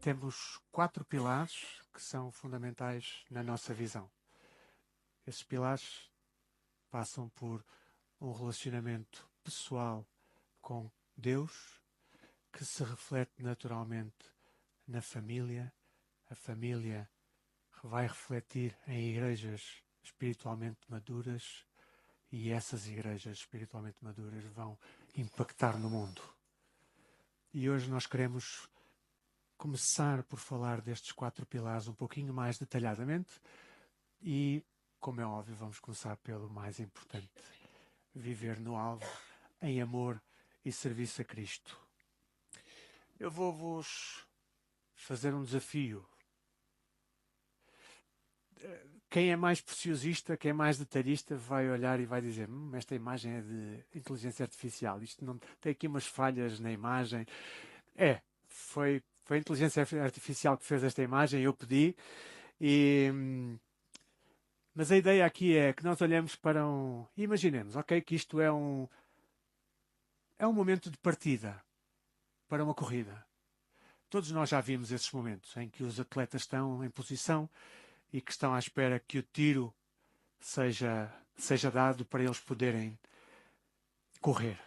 Temos 4 pilares que são fundamentais na nossa visão. Esses pilares passam por um relacionamento pessoal com Deus, que se reflete naturalmente na família. A família vai refletir em igrejas espiritualmente maduras e essas igrejas espiritualmente maduras vão impactar no mundo. E hoje nós queremos começar por falar destes 4 pilares um pouquinho mais detalhadamente e, como é óbvio, vamos começar pelo mais importante: viver no alvo, em amor e serviço a Cristo. Eu vou-vos fazer um desafio. Quem é mais preciosista, quem é mais detalhista, vai olhar e vai dizer: esta imagem é de inteligência artificial, isto não tem aqui umas falhas na imagem. Foi a inteligência artificial que fez esta imagem, eu pedi, mas a ideia aqui é que nós olhemos para imaginemos, ok, que isto é um momento de partida para uma corrida. Todos nós já vimos esses momentos em que os atletas estão em posição e que estão à espera que o tiro seja dado para eles poderem correr.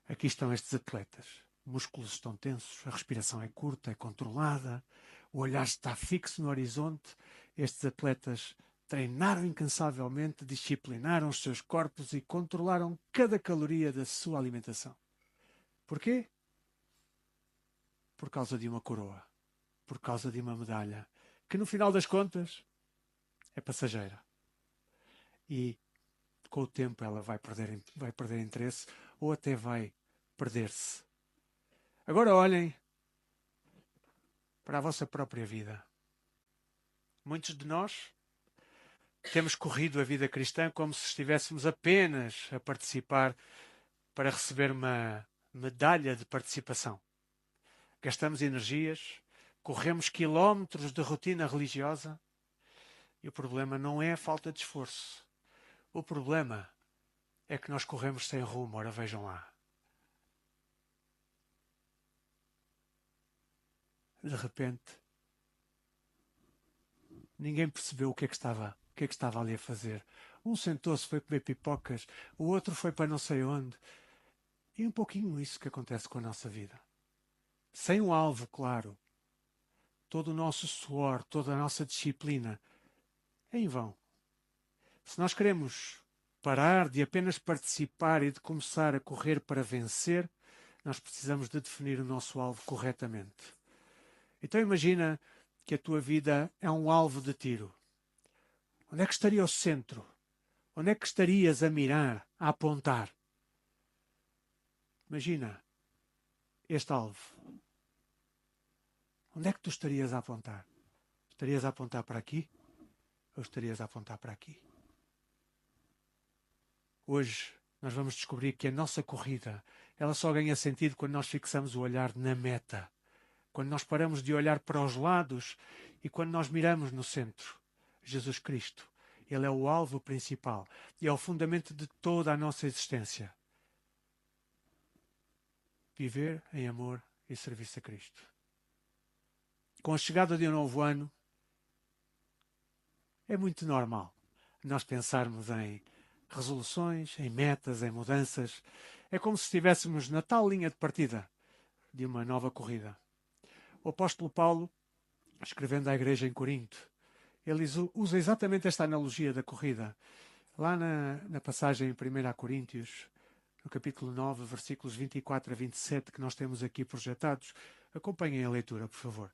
Aqui estão estes atletas. Músculos estão tensos, a respiração é curta, é controlada, o olhar está fixo no horizonte. Estes atletas treinaram incansavelmente, disciplinaram os seus corpos e controlaram cada caloria da sua alimentação. Porquê? Por causa de uma coroa, por causa de uma medalha, que no final das contas é passageira. E com o tempo ela vai perder interesse ou até vai perder-se. Agora olhem para a vossa própria vida. Muitos de nós temos corrido a vida cristã como se estivéssemos apenas a participar para receber uma medalha de participação. Gastamos energias, corremos quilómetros de rotina religiosa e o problema não é a falta de esforço. O problema é que nós corremos sem rumo, ora vejam lá. De repente, ninguém percebeu o que é que estava ali a fazer. Um sentou-se, foi comer pipocas, o outro foi para não sei onde. E é um pouquinho isso que acontece com a nossa vida. Sem um alvo claro, todo o nosso suor, toda a nossa disciplina, é em vão. Se nós queremos parar de apenas participar e de começar a correr para vencer, nós precisamos de definir o nosso alvo corretamente. Então imagina que a tua vida é um alvo de tiro. Onde é que estaria o centro? Onde é que estarias a mirar, a apontar? Imagina este alvo. Onde é que tu estarias a apontar? Estarias a apontar para aqui? Ou estarias a apontar para aqui? Hoje nós vamos descobrir que a nossa corrida, ela só ganha sentido quando nós fixamos o olhar na meta. Quando nós paramos de olhar para os lados e quando nós miramos no centro, Jesus Cristo. Ele é o alvo principal e é o fundamento de toda a nossa existência. Viver em amor e serviço a Cristo. Com a chegada de um novo ano, é muito normal nós pensarmos em resoluções, em metas, em mudanças. É como se estivéssemos na tal linha de partida de uma nova corrida. O apóstolo Paulo, escrevendo à igreja em Corinto, ele usa exatamente esta analogia da corrida. Lá na passagem em 1 Coríntios, no capítulo 9, versículos 24 a 27, que nós temos aqui projetados, acompanhem a leitura, por favor.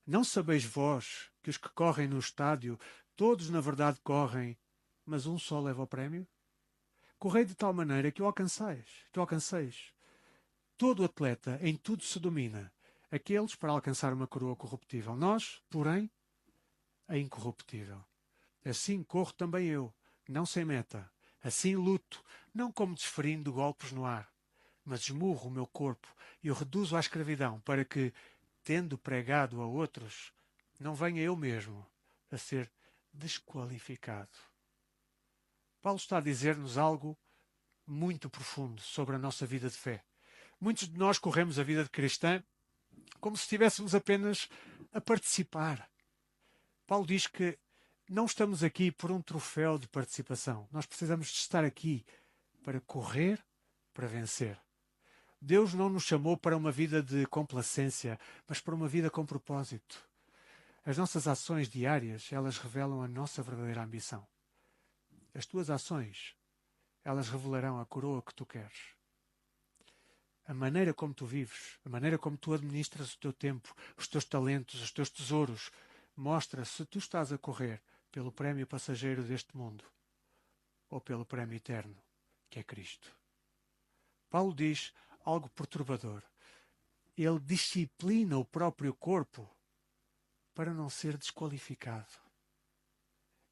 Não sabeis vós que os que correm no estádio, todos na verdade correm, mas um só leva o prémio? Correi de tal maneira que o alcanceis. Todo atleta em tudo se domina, aqueles para alcançar uma coroa corruptível. Nós, porém, a incorruptível. Assim corro também eu, não sem meta. Assim luto, não como desferindo golpes no ar, mas esmurro o meu corpo e o reduzo à escravidão, para que, tendo pregado a outros, não venha eu mesmo a ser desqualificado. Paulo está a dizer-nos algo muito profundo sobre a nossa vida de fé. Muitos de nós corremos a vida de cristã como se estivéssemos apenas a participar. Paulo diz que não estamos aqui por um troféu de participação. Nós precisamos de estar aqui para correr, para vencer. Deus não nos chamou para uma vida de complacência, mas para uma vida com propósito. As nossas ações diárias, elas revelam a nossa verdadeira ambição. As tuas ações, elas revelarão a coroa que tu queres. A maneira como tu vives, a maneira como tu administras o teu tempo, os teus talentos, os teus tesouros, mostra se tu estás a correr pelo prémio passageiro deste mundo ou pelo prémio eterno, que é Cristo. Paulo diz algo perturbador. Ele disciplina o próprio corpo para não ser desqualificado.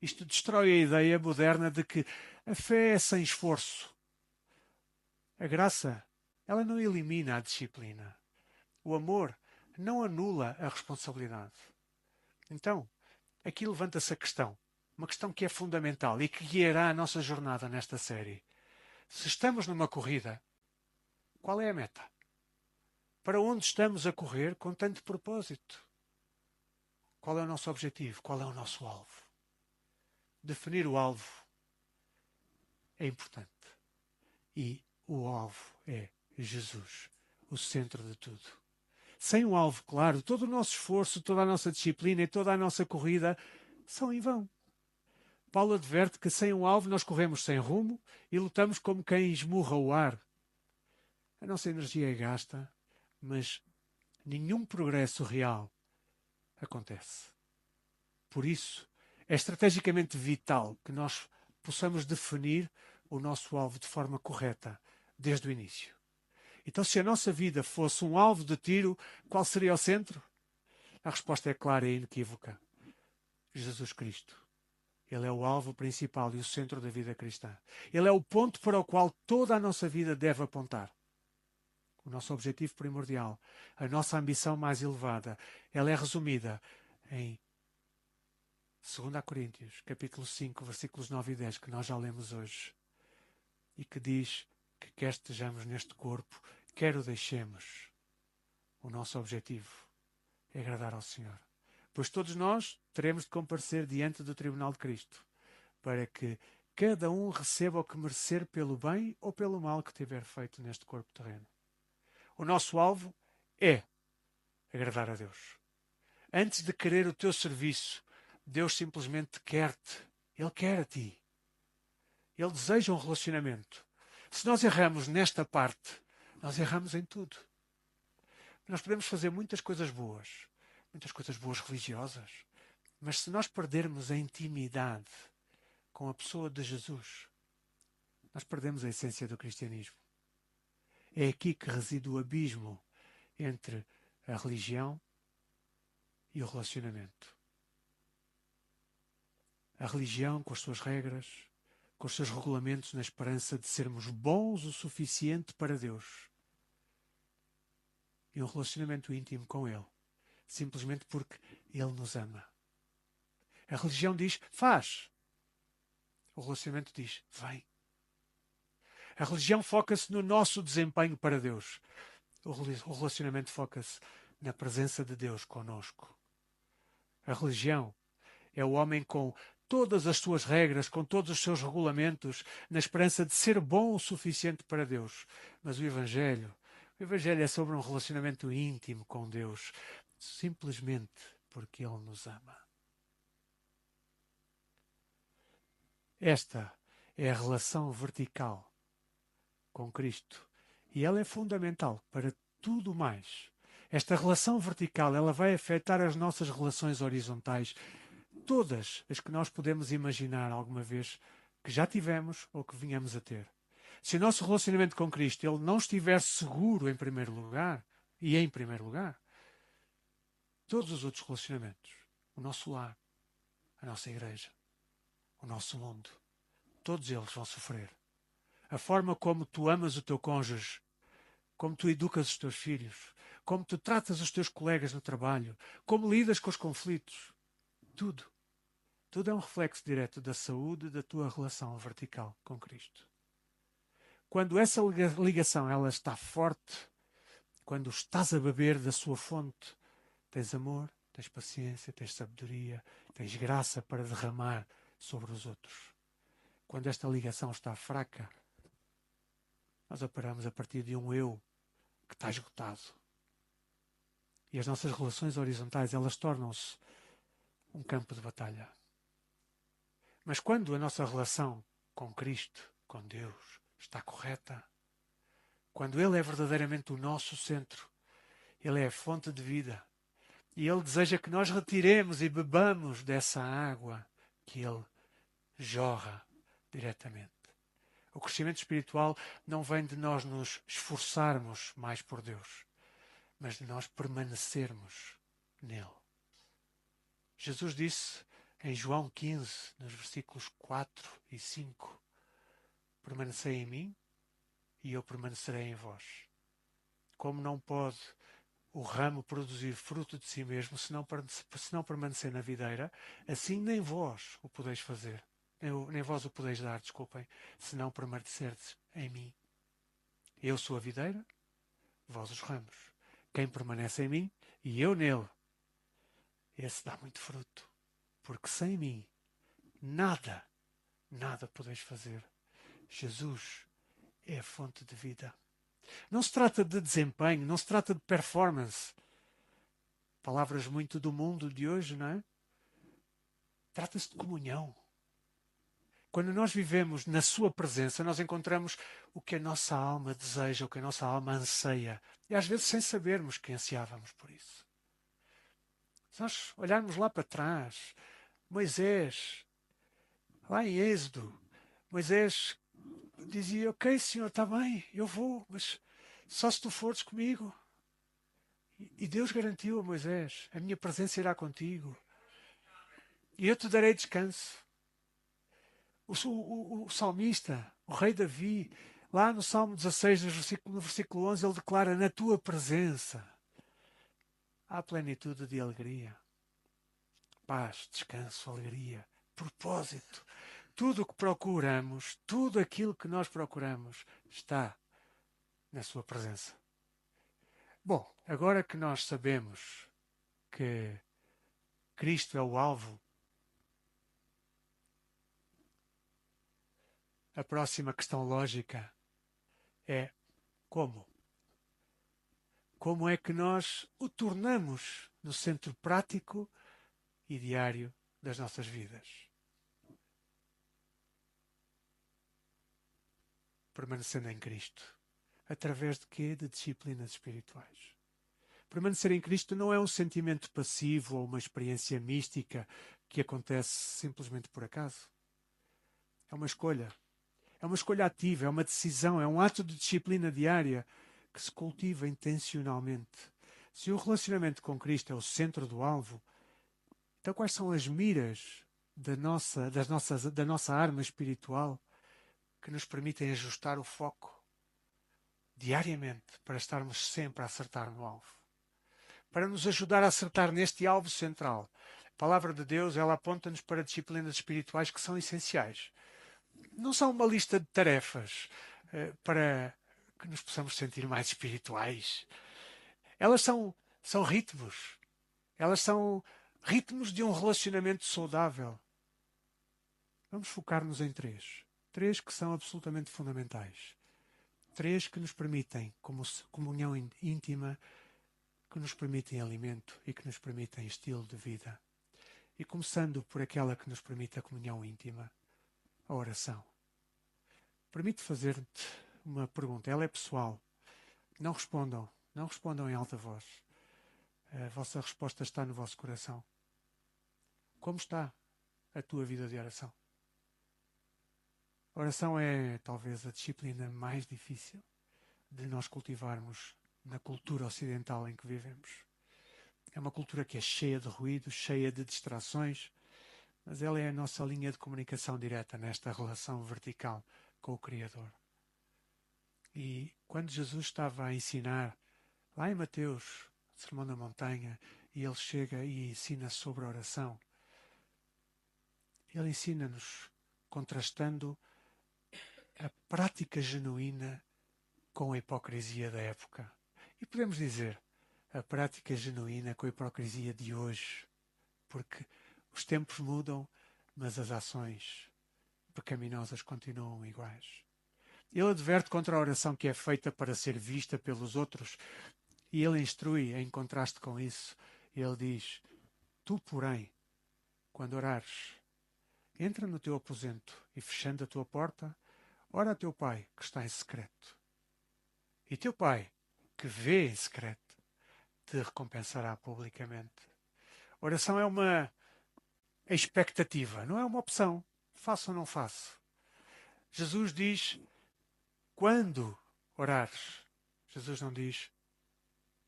Isto destrói a ideia moderna de que a fé é sem esforço. A graça, ela não elimina a disciplina. O amor não anula a responsabilidade. Então, aqui levanta-se a questão, uma questão que é fundamental e que guiará a nossa jornada nesta série. Se estamos numa corrida, qual é a meta? Para onde estamos a correr com tanto propósito? Qual é o nosso objetivo? Qual é o nosso alvo? Definir o alvo é importante. E o alvo é Jesus, o centro de tudo. Sem um alvo claro, todo o nosso esforço, toda a nossa disciplina e toda a nossa corrida são em vão. Paulo adverte que sem um alvo nós corremos sem rumo e lutamos como quem esmurra o ar. A nossa energia é gasta, mas nenhum progresso real acontece. Por isso, é estrategicamente vital que nós possamos definir o nosso alvo de forma correta, desde o início. Então, se a nossa vida fosse um alvo de tiro, qual seria o centro? A resposta é clara e inequívoca. Jesus Cristo. Ele é o alvo principal e o centro da vida cristã. Ele é o ponto para o qual toda a nossa vida deve apontar. O nosso objetivo primordial, a nossa ambição mais elevada, ela é resumida em 2 Coríntios, capítulo 5, versículos 9 e 10, que nós já lemos hoje, e que diz que quer estejamos neste corpo, quer o deixemos, o nosso objetivo é agradar ao Senhor. Pois todos nós teremos de comparecer diante do tribunal de Cristo, para que cada um receba o que merecer pelo bem ou pelo mal que tiver feito neste corpo terreno. O nosso alvo é agradar a Deus. Antes de querer o teu serviço, Deus simplesmente quer-te. Ele quer a ti. Ele deseja um relacionamento. Se nós erramos nesta parte, nós erramos em tudo. Nós podemos fazer muitas coisas boas religiosas, mas se nós perdermos a intimidade com a pessoa de Jesus, nós perdemos a essência do cristianismo. É aqui que reside o abismo entre a religião e o relacionamento. A religião, com as suas regras, com os seus regulamentos, na esperança de sermos bons o suficiente para Deus. E um relacionamento íntimo com Ele, simplesmente porque Ele nos ama. A religião diz, faz. O relacionamento diz, vem. A religião foca-se no nosso desempenho para Deus. O relacionamento foca-se na presença de Deus conosco. A religião é o homem com todas as suas regras, com todos os seus regulamentos, na esperança de ser bom o suficiente para Deus. Mas o Evangelho é sobre um relacionamento íntimo com Deus, simplesmente porque Ele nos ama. Esta é a relação vertical com Cristo. E ela é fundamental para tudo mais. Esta relação vertical, ela vai afetar as nossas relações horizontais, todas as que nós podemos imaginar alguma vez que já tivemos ou que venhamos a ter. Se o nosso relacionamento com Cristo ele não estiver seguro em primeiro lugar, e em primeiro lugar, todos os outros relacionamentos, o nosso lar, a nossa igreja, o nosso mundo, todos eles vão sofrer. A forma como tu amas o teu cônjuge, como tu educas os teus filhos, como tu tratas os teus colegas no trabalho, como lidas com os conflitos, tudo é um reflexo direto da saúde da tua relação vertical com Cristo. Quando essa ligação ela está forte, quando estás a beber da sua fonte, tens amor, tens paciência, tens sabedoria, tens graça para derramar sobre os outros. Quando esta ligação está fraca, nós operamos a partir de um eu que está esgotado. E as nossas relações horizontais, elas tornam-se um campo de batalha. Mas quando a nossa relação com Cristo, com Deus, está correta, quando Ele é verdadeiramente o nosso centro, Ele é a fonte de vida, e Ele deseja que nós retiremos e bebamos dessa água que Ele jorra diretamente. O crescimento espiritual não vem de nós nos esforçarmos mais por Deus, mas de nós permanecermos nele. Jesus disse em João 15, nos versículos 4 e 5, permanecei em mim e eu permanecerei em vós. Como não pode o ramo produzir fruto de si mesmo se não permanecer na videira, assim nem vós o podeis fazer. Nem vós o podeis dar, desculpem, se não permanecerdes em mim. Eu sou a videira, vós os ramos. Quem permanece em mim e eu nele, esse dá muito fruto. Porque sem mim, nada podeis fazer. Jesus é a fonte de vida. Não se trata de desempenho, não se trata de performance. Palavras muito do mundo de hoje, não é? Trata-se de comunhão. Quando nós vivemos na sua presença, nós encontramos o que a nossa alma deseja, o que a nossa alma anseia. E às vezes sem sabermos que ansiávamos por isso. Se nós olharmos lá para trás, Moisés, lá em Êxodo, Moisés dizia, ok, Senhor, está bem, eu vou, mas só se tu fores comigo. E Deus garantiu a Moisés, a minha presença irá contigo. E eu te darei descanso. O salmista, o rei Davi, lá no Salmo 16, no versículo 11, ele declara, na tua presença há plenitude de alegria. Paz, descanso, alegria, propósito. Tudo o que procuramos, tudo aquilo que nós procuramos, está na sua presença. Bom, agora que nós sabemos que Cristo é o alvo, a próxima questão lógica é como? Como é que nós o tornamos no centro prático e diário das nossas vidas? Permanecendo em Cristo. Através de quê? De disciplinas espirituais. Permanecer em Cristo não é um sentimento passivo ou uma experiência mística que acontece simplesmente por acaso. É uma escolha. É uma escolha ativa, é uma decisão, é um ato de disciplina diária que se cultiva intencionalmente. Se o relacionamento com Cristo é o centro do alvo, então quais são as miras da nossa arma espiritual que nos permitem ajustar o foco diariamente para estarmos sempre a acertar no alvo? Para nos ajudar a acertar neste alvo central, a palavra de Deus, ela aponta-nos para disciplinas espirituais que são essenciais. Não são uma lista de tarefas para que nos possamos sentir mais espirituais. Elas são ritmos. Elas são ritmos de um relacionamento saudável. Vamos focar-nos em três. Três que são absolutamente fundamentais. Três que nos permitem, como comunhão íntima, que nos permitem alimento e que nos permitem estilo de vida. E começando por aquela que nos permite a comunhão íntima, a oração. Permite fazer-te uma pergunta, ela é pessoal. Não respondam em alta voz. A vossa resposta está no vosso coração. Como está a tua vida de oração? A oração é talvez a disciplina mais difícil de nós cultivarmos na cultura ocidental em que vivemos. É uma cultura que é cheia de ruídos, cheia de distrações, mas ela é a nossa linha de comunicação direta nesta relação vertical com o Criador. E quando Jesus estava a ensinar, lá em Mateus, Sermão da Montanha, e ele chega e ensina sobre a oração, ele ensina-nos contrastando a prática genuína com a hipocrisia da época. E podemos dizer, a prática genuína com a hipocrisia de hoje, porque os tempos mudam, mas as ações pecaminosas continuam iguais. Ele adverte contra a oração que é feita para ser vista pelos outros e ele instrui em contraste com isso. Ele diz, tu, porém, quando orares, entra no teu aposento e, fechando a tua porta, ora a teu pai que está em secreto. E teu pai, que vê em secreto, te recompensará publicamente. Oração é uma expectativa, não é uma opção. Faço ou não faço. Jesus diz, quando orares. Jesus não diz,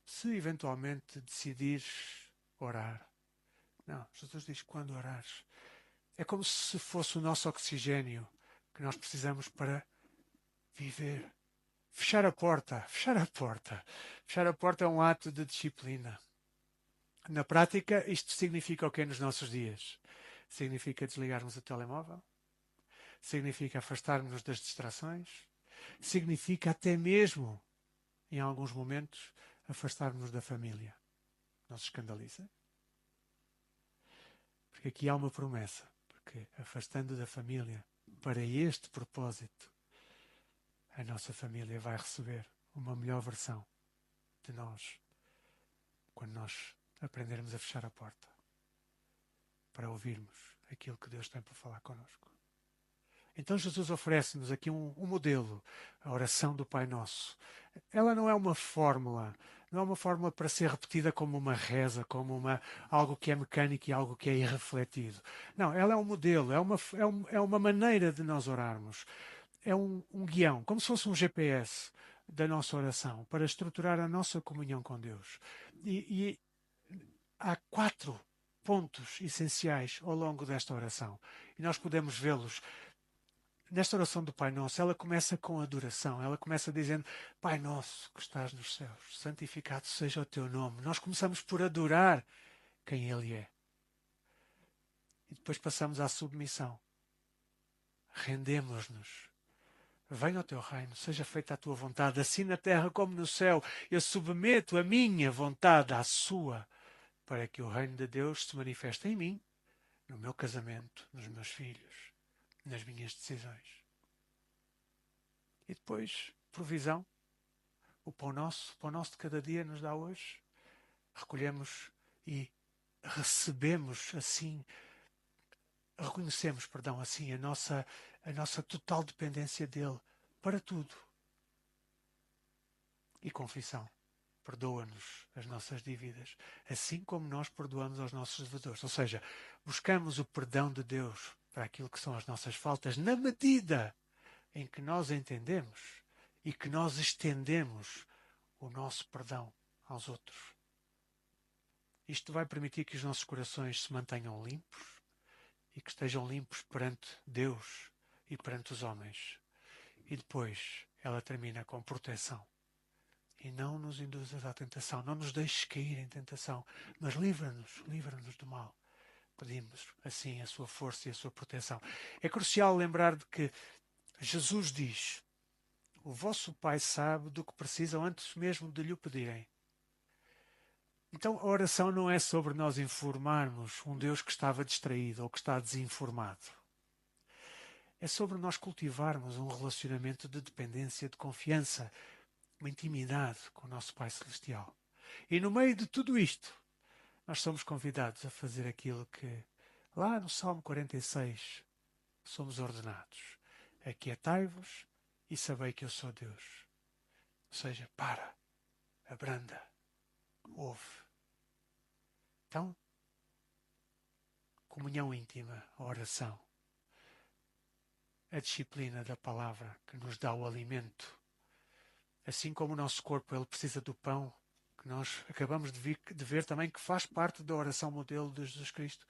se eventualmente decidires orar. Não, Jesus diz, quando orares. É como se fosse o nosso oxigênio que nós precisamos para viver. Fechar a porta, fechar a porta. Fechar a porta é um ato de disciplina. Na prática, isto significa o quê nos nossos dias? Significa desligarmos o telemóvel? Significa afastarmos-nos das distrações? Significa até mesmo, em alguns momentos, afastarmos-nos da família. Não se escandaliza? Porque aqui há uma promessa. Porque afastando da família para este propósito, a nossa família vai receber uma melhor versão de nós quando nós aprendermos a fechar a porta para ouvirmos aquilo que Deus tem para falar connosco. Então Jesus oferece-nos aqui um modelo, a oração do Pai Nosso. Ela não é uma fórmula, não é uma fórmula para ser repetida como uma reza, como algo que é mecânico e algo que é irrefletido. Não, ela é um modelo, é uma maneira de nós orarmos. É um guião, como se fosse um GPS da nossa oração, para estruturar a nossa comunhão com Deus. E há 4 pontos essenciais ao longo desta oração. E nós podemos vê-los. Nesta oração do Pai Nosso, ela começa com adoração. Ela começa dizendo, Pai Nosso que estás nos céus, santificado seja o teu nome. Nós começamos por adorar quem Ele é. E depois passamos à submissão. Rendemos-nos. Venha o teu reino, seja feita a tua vontade, assim na terra como no céu. Eu submeto a minha vontade à sua, para que o reino de Deus se manifeste em mim, no meu casamento, nos meus filhos, nas minhas decisões. E depois, provisão. O pão nosso de cada dia nos dá hoje. Recolhemos e recebemos assim, reconhecemos, perdão, assim, a nossa total dependência dele para tudo. E confissão. Perdoa-nos as nossas dívidas, assim como nós perdoamos aos nossos devedores. Ou seja, buscamos o perdão de Deus para aquilo que são as nossas faltas, na medida em que nós entendemos e que nós estendemos o nosso perdão aos outros. Isto vai permitir que os nossos corações se mantenham limpos e que estejam limpos perante Deus e perante os homens. E depois ela termina com proteção. E não nos induzas à tentação, não nos deixes cair em tentação, mas livra-nos do mal. Pedimos, assim, a sua força e a sua proteção. É crucial lembrar de que Jesus diz, o vosso Pai sabe do que precisam antes mesmo de lhe o pedirem. Então a oração não é sobre nós informarmos um Deus que estava distraído ou que está desinformado. É sobre nós cultivarmos um relacionamento de dependência, de confiança, uma intimidade com o nosso Pai Celestial. E no meio de tudo isto, nós somos convidados a fazer aquilo que, lá no Salmo 46, somos ordenados. Aquietai-vos e sabei que eu sou Deus. Ou seja, para, abranda, ouve. Então, comunhão íntima, a oração, a disciplina da palavra que nos dá o alimento. Assim como o nosso corpo ele precisa do pão, que nós acabamos de ver também que faz parte da oração modelo de Jesus Cristo.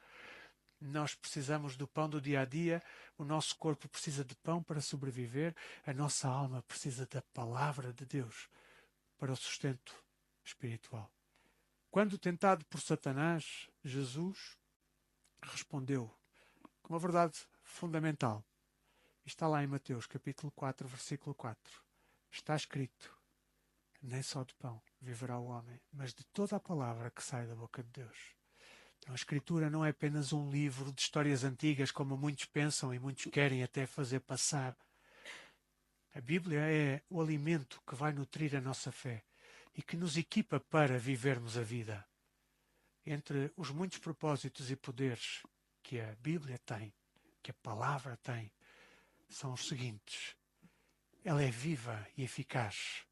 Nós precisamos do pão do dia a dia, o nosso corpo precisa de pão para sobreviver, a nossa alma precisa da palavra de Deus para o sustento espiritual. Quando tentado por Satanás, Jesus respondeu com uma verdade fundamental. Está lá em Mateus capítulo 4, versículo 4. Está escrito, Nem só de pão viverá o homem, mas de toda a palavra que sai da boca de Deus. Então, a Escritura não é apenas um livro de histórias antigas, como muitos pensam e muitos querem até fazer passar. A Bíblia é o alimento que vai nutrir a nossa fé e que nos equipa para vivermos a vida. Entre os muitos propósitos e poderes que a Bíblia tem, que a palavra tem, são os seguintes. Ela é viva e eficaz.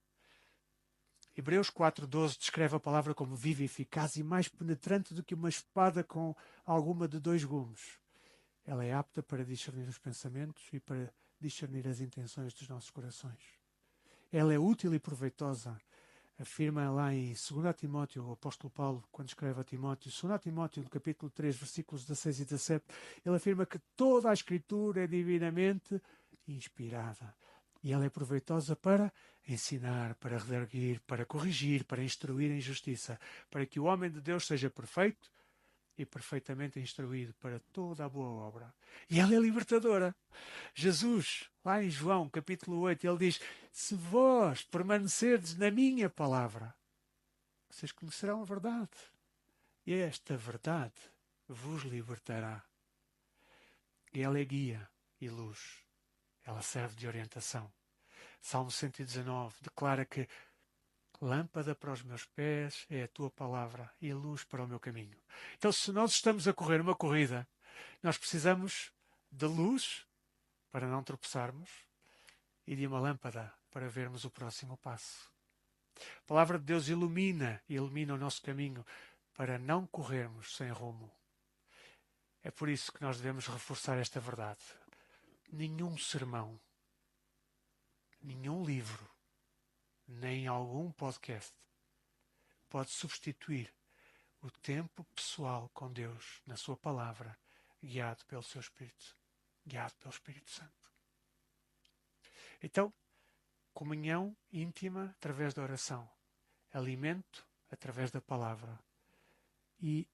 Hebreus 4,12 descreve a palavra como viva e eficaz e mais penetrante do que uma espada com alguma de 2 gumes. Ela é apta para discernir os pensamentos e para discernir as intenções dos nossos corações. Ela é útil e proveitosa. Afirma lá em 2 Timóteo, o apóstolo Paulo, quando escreve a Timóteo, 2 Timóteo, no capítulo 3, versículos 16 e 17, ele afirma que toda a Escritura é divinamente inspirada. E ela é proveitosa para ensinar, para redarguir, para corrigir, para instruir em justiça, para que o homem de Deus seja perfeito e perfeitamente instruído para toda a boa obra. E ela é libertadora. Jesus, lá em João, capítulo 8, ele diz: se vós permanecerdes na minha palavra, vocês conhecerão a verdade. E esta verdade vos libertará. E ela é guia e luz. Ela serve de orientação. Salmo 119 declara que lâmpada para os meus pés é a tua palavra e luz para o meu caminho. Então, se nós estamos a correr uma corrida, nós precisamos de luz para não tropeçarmos e de uma lâmpada para vermos o próximo passo. A palavra de Deus ilumina e ilumina o nosso caminho para não corrermos sem rumo. É por isso que nós devemos reforçar esta verdade. Nenhum sermão, nenhum livro, nem algum podcast pode substituir o tempo pessoal com Deus na sua palavra, guiado pelo seu Espírito, guiado pelo Espírito Santo. Então, comunhão íntima através da oração, alimento através da palavra e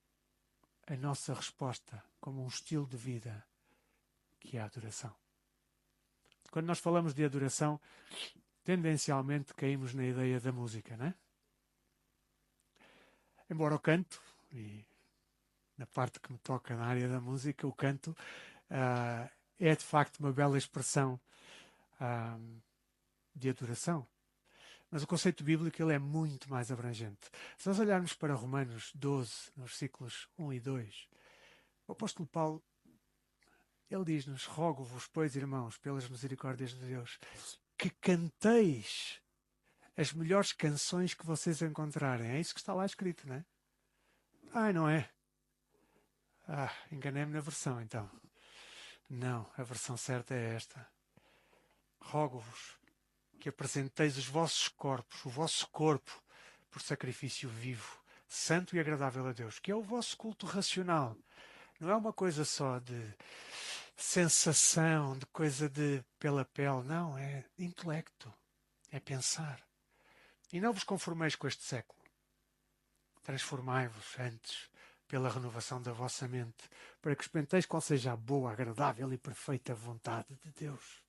a nossa resposta como um estilo de vida que é a adoração. Quando nós falamos de adoração, tendencialmente caímos na ideia da música, não é? Embora o canto, e na parte que me toca na área da música, o canto é de facto uma bela expressão de adoração. Mas o conceito bíblico ele é muito mais abrangente. Se nós olharmos para Romanos 12, nos versículos 1 e 2, o apóstolo Paulo, ele diz-nos: rogo-vos, pois, irmãos, pelas misericórdias de Deus, que canteis as melhores canções que vocês encontrarem. É isso que está lá escrito, não é? Não é? Enganei-me na versão, então. Não, a versão certa é esta. Rogo-vos que apresenteis os vossos corpos, o vosso corpo, por sacrifício vivo, santo e agradável a Deus, que é o vosso culto racional. Não é uma coisa só de sensação, de coisa de pela pele. Não, é intelecto. É pensar. E não vos conformeis com este século. Transformai-vos antes pela renovação da vossa mente, para que experimenteis qual seja a boa, agradável e perfeita vontade de Deus.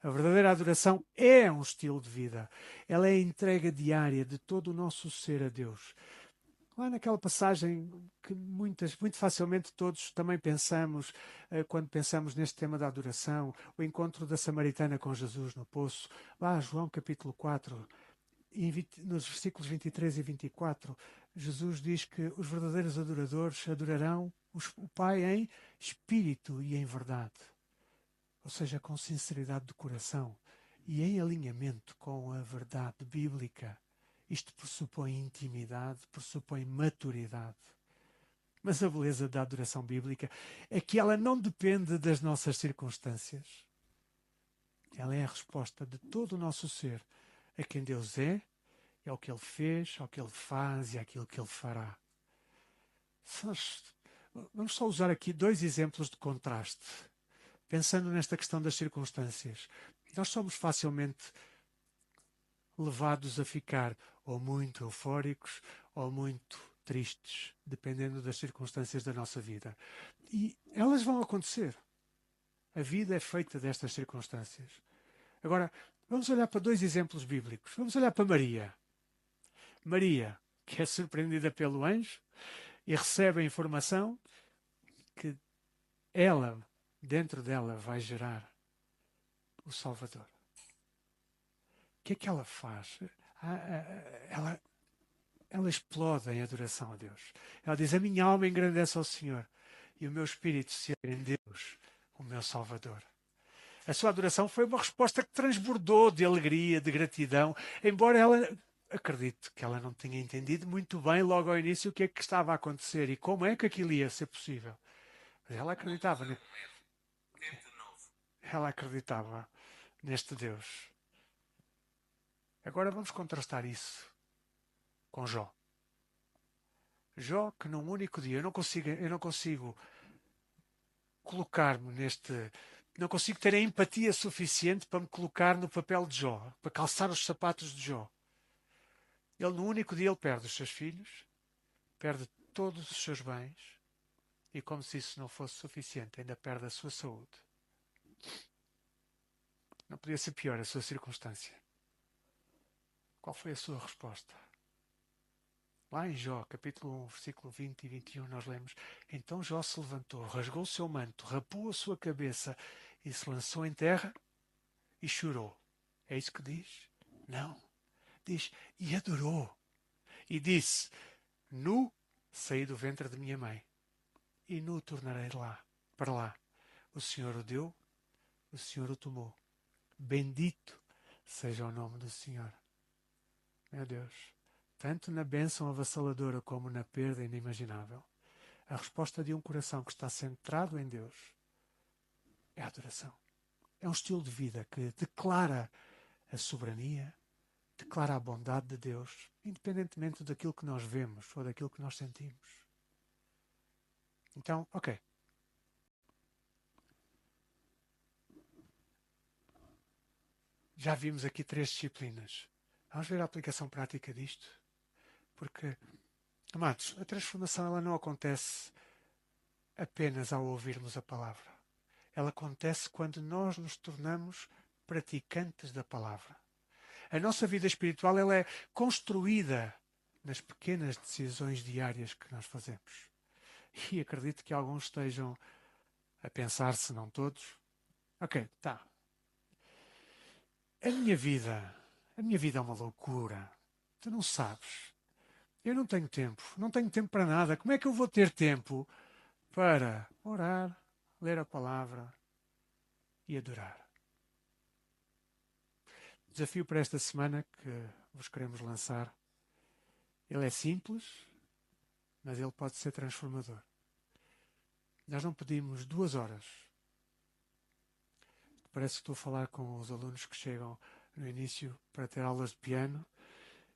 A verdadeira adoração é um estilo de vida. Ela é a entrega diária de todo o nosso ser a Deus. Lá naquela passagem que muito facilmente todos também pensamos, quando pensamos neste tema da adoração, o encontro da samaritana com Jesus no poço, lá João capítulo 4, nos versículos 23 e 24, Jesus diz que os verdadeiros adoradores adorarão o Pai em espírito e em verdade. Ou seja, com sinceridade de coração e em alinhamento com a verdade bíblica. Isto pressupõe intimidade, pressupõe maturidade. Mas a beleza da adoração bíblica é que ela não depende das nossas circunstâncias. Ela é a resposta de todo o nosso ser a quem Deus é ao que Ele fez, ao que Ele faz e àquilo que Ele fará. Vamos só usar aqui 2 exemplos de contraste. Pensando nesta questão das circunstâncias, nós somos facilmente levados a ficar ou muito eufóricos ou muito tristes, dependendo das circunstâncias da nossa vida. E elas vão acontecer. A vida é feita destas circunstâncias. Agora, vamos olhar para 2 exemplos bíblicos. Vamos olhar para Maria. Maria, que é surpreendida pelo anjo e recebe a informação que ela, dentro dela, vai gerar o Salvador. O que é que ela faz? Ela, ela explode em adoração a Deus. Ela diz: a minha alma engrandece ao Senhor e o meu espírito se alegra em Deus, o meu Salvador. A sua adoração foi uma resposta que transbordou de alegria, de gratidão, embora ela acredite que ela não tinha entendido muito bem logo ao início o que é que estava a acontecer e como é que aquilo ia ser possível. Mas ela acreditava, ela acreditava neste Deus. Agora vamos contrastar isso com Jó. Jó, que num único dia, eu não consigo colocar-me neste. Não consigo ter a empatia suficiente para me colocar no papel de Jó, para calçar os sapatos de Jó. Ele, num único dia, ele perde os seus filhos, perde todos os seus bens e, como se isso não fosse suficiente, ainda perde a sua saúde. Não podia ser pior a sua circunstância. Qual foi a sua resposta? Lá em Jó, capítulo 1, versículo 20 e 21, nós lemos: então Jó se levantou, rasgou o seu manto, rapou a sua cabeça e se lançou em terra e chorou. É isso que diz? Não. Diz, e adorou. E disse, nu saí do ventre de minha mãe, e nu tornarei para lá. O Senhor o deu, o Senhor o tomou. Bendito seja o nome do Senhor. Meu Deus, tanto na bênção avassaladora como na perda inimaginável, a resposta de um coração que está centrado em Deus é a adoração. É um estilo de vida que declara a soberania, declara a bondade de Deus, independentemente daquilo que nós vemos ou daquilo que nós sentimos. Então, ok. Já vimos aqui 3 disciplinas. Vamos ver a aplicação prática disto? Porque, amados, a transformação ela não acontece apenas ao ouvirmos a palavra. Ela acontece quando nós nos tornamos praticantes da palavra. A nossa vida espiritual ela é construída nas pequenas decisões diárias que nós fazemos. E acredito que alguns estejam a pensar, se não todos, ok, tá. A minha vida é uma loucura. Tu não sabes. Eu não tenho tempo para nada. Como é que eu vou ter tempo para orar, ler a palavra e adorar? O desafio para esta semana que vos queremos lançar, ele é simples, mas ele pode ser transformador. Nós não pedimos 2 horas. Parece que estou a falar com os alunos que chegam no início para ter aulas de piano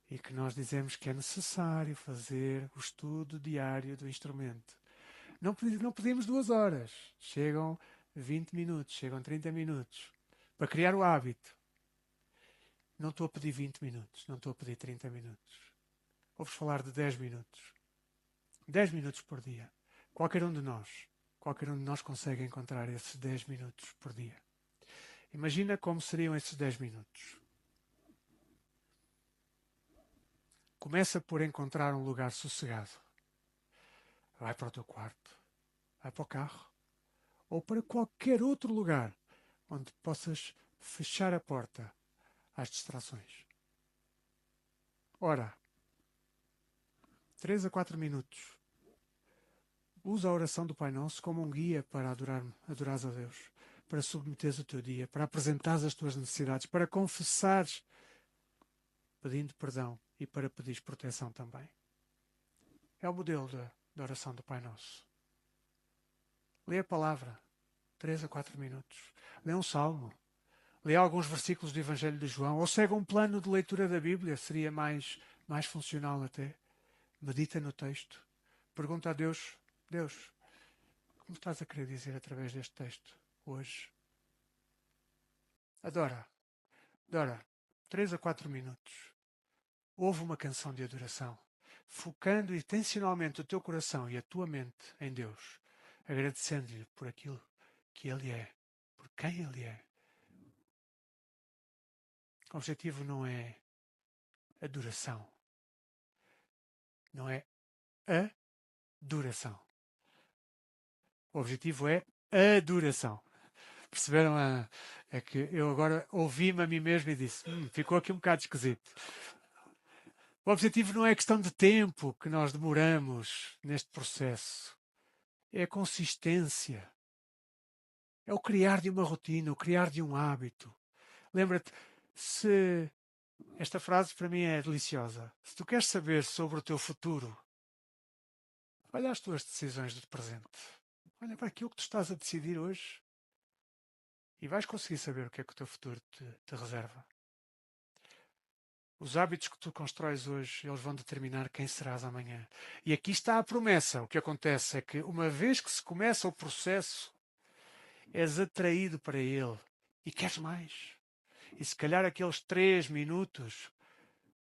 e que nós dizemos que é necessário fazer o estudo diário do instrumento. Não pedimos 2 horas. Chegam 20 minutos, chegam 30 minutos. Para criar o hábito. Não estou a pedir 20 minutos, não estou a pedir 30 minutos. Vou-vos falar de 10 minutos. 10 minutos por dia. Qualquer um de nós consegue encontrar esses 10 minutos por dia. Imagina como seriam esses 10 minutos. Começa por encontrar um lugar sossegado. Vai para o teu quarto, vai para o carro, ou para qualquer outro lugar onde possas fechar a porta às distrações. Ora, 3 a 4 minutos. Usa a oração do Pai Nosso como um guia para adorares a Deus, para submeteres o teu dia, para apresentares as tuas necessidades, para confessares, pedindo perdão e para pedires proteção também. É o modelo da oração do Pai Nosso. Lê a palavra, 3 a 4 minutos. Lê um salmo. Lê alguns versículos do Evangelho de João. Ou segue um plano de leitura da Bíblia, seria mais funcional até. Medita no texto. Pergunta a Deus, Deus, como estás a querer dizer através deste texto hoje? Adora. 3 a 4 minutos. Ouve uma canção de adoração, focando intencionalmente o teu coração e a tua mente em Deus, agradecendo-lhe por aquilo que Ele é, por quem Ele é. O objetivo não é adoração, não é adoração. O objetivo é adoração. Perceberam? É que eu agora ouvi-me a mim mesmo e disse: ficou aqui um bocado esquisito. O objetivo não é questão de tempo que nós demoramos neste processo. É a consistência. É o criar de uma rotina, o criar de um hábito. Lembra-te, se esta frase para mim é deliciosa. Se tu queres saber sobre o teu futuro, olha as tuas decisões do presente. Olha para aquilo que tu estás a decidir hoje e vais conseguir saber o que é que o teu futuro te reserva. Os hábitos que tu constróis hoje, eles vão determinar quem serás amanhã. E aqui está a promessa. O que acontece é que, uma vez que se começa o processo, és atraído para ele e queres mais. E se calhar aqueles 3 minutos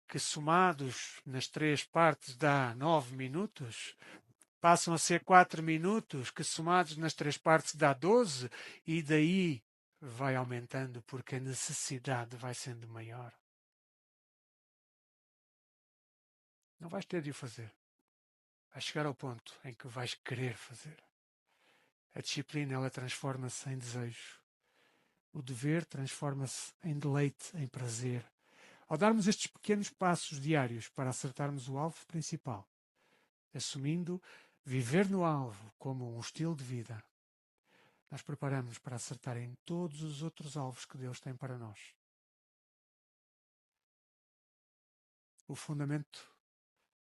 que somados nas 3 partes dá 9 minutos, passam a ser 4 minutos que somados nas 3 partes dá 12 e daí vai aumentando porque a necessidade vai sendo maior. Não vais ter de o fazer. Vais chegar ao ponto em que vais querer fazer. A disciplina, ela transforma-se em desejo. O dever transforma-se em deleite, em prazer. Ao darmos estes pequenos passos diários para acertarmos o alvo principal, assumindo viver no alvo como um estilo de vida, nós preparamos para acertar em todos os outros alvos que Deus tem para nós. O fundamento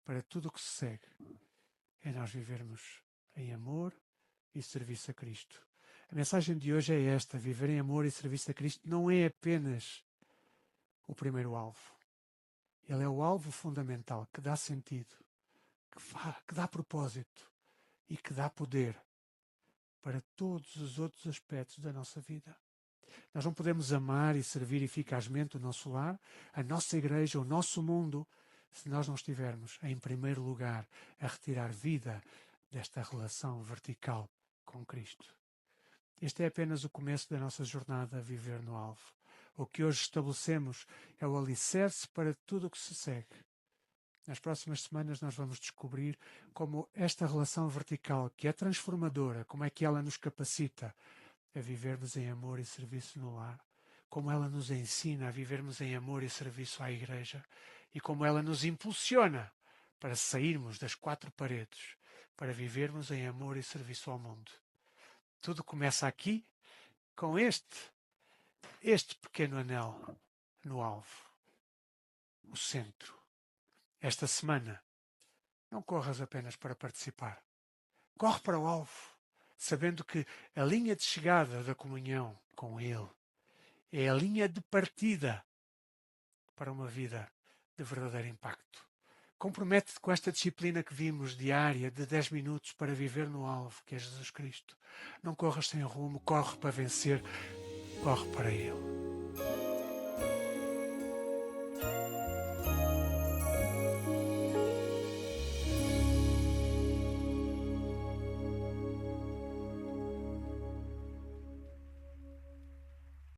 para tudo o que se segue é nós vivermos em amor e serviço a Cristo. A mensagem de hoje é esta: viver em amor e serviço a Cristo não é apenas o primeiro alvo. Ele é o alvo fundamental que dá sentido, que dá propósito e que dá poder para todos os outros aspectos da nossa vida. Nós não podemos amar e servir eficazmente o nosso lar, a nossa igreja, o nosso mundo, se nós não estivermos, em primeiro lugar, a retirar vida desta relação vertical com Cristo. Este é apenas o começo da nossa jornada a viver no alvo. O que hoje estabelecemos é o alicerce para tudo o que se segue. Nas próximas semanas nós vamos descobrir como esta relação vertical, que é transformadora, como é que ela nos capacita a vivermos em amor e serviço no lar, como ela nos ensina a vivermos em amor e serviço à igreja e como ela nos impulsiona para sairmos das 4 paredes, para vivermos em amor e serviço ao mundo. Tudo começa aqui com este pequeno anel no alvo, o centro. Esta semana, não corras apenas para participar. Corre para o alvo, sabendo que a linha de chegada da comunhão com Ele é a linha de partida para uma vida de verdadeiro impacto. Compromete-te com esta disciplina que vimos diária de 10 minutos para viver no alvo, que é Jesus Cristo. Não corras sem rumo, corre para vencer, corre para Ele.